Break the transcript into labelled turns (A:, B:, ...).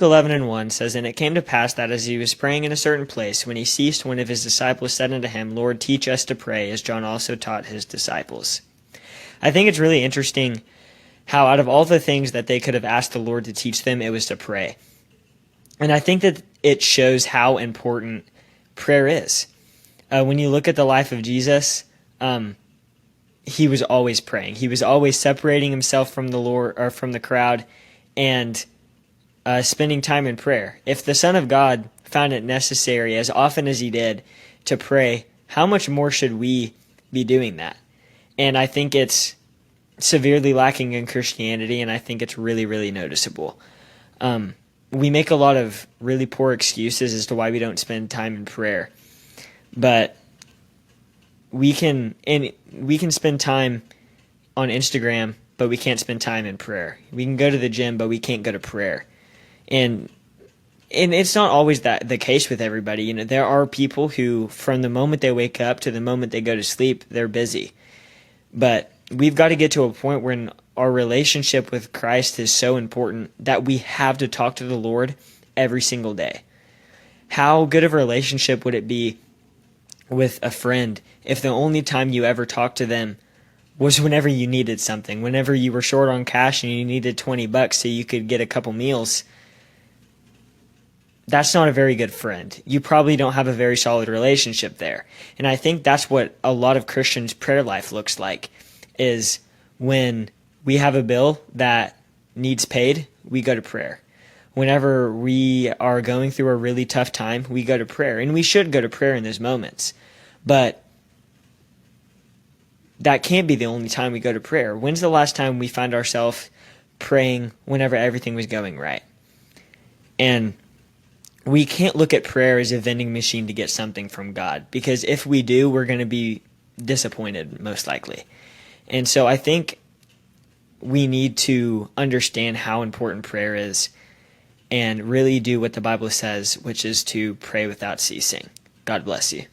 A: 11:1 says, "And it came to pass that as he was praying in a certain place, when he ceased, one of his disciples said unto him, Lord, teach us to pray, as John also taught his disciples." I think it's really interesting how out of all the things that they could have asked the Lord to teach them, it was to pray. And I think that it shows how important prayer is. When you look at the life of Jesus, he was always praying. He was always separating himself from the Lord or from the crowd and spending time in prayer. If the Son of God found it necessary, as often as he did, to pray, how much more should we be doing that? And I think it's severely lacking in Christianity, and I think it's really, really noticeable. We make a lot of really poor excuses as to why we don't spend time in prayer. But we can spend time on Instagram, but we can't spend time in prayer. We can go to the gym, but we can't go to prayer. And it's not always that the case with everybody. You know, there are people who, from the moment they wake up to the moment they go to sleep, they're busy. But we've got to get to a point where our relationship with Christ is so important that we have to talk to the Lord every single day. How good of a relationship would it be with a friend if the only time you ever talked to them was whenever you needed something, whenever you were short on cash and you needed $20 so you could get a couple meals? That's not a very good friend. You probably don't have a very solid relationship there. And I think that's what a lot of Christians' prayer life looks like, is when we have a bill that needs paid, we go to prayer. Whenever we are going through a really tough time, we go to prayer. And we should go to prayer in those moments. But that can't be the only time we go to prayer. When's the last time we find ourselves praying whenever everything was going right? And we can't look at prayer as a vending machine to get something from God, because if we do, we're going to be disappointed, most likely. And so I think we need to understand how important prayer is and really do what the Bible says, which is to pray without ceasing. God bless you.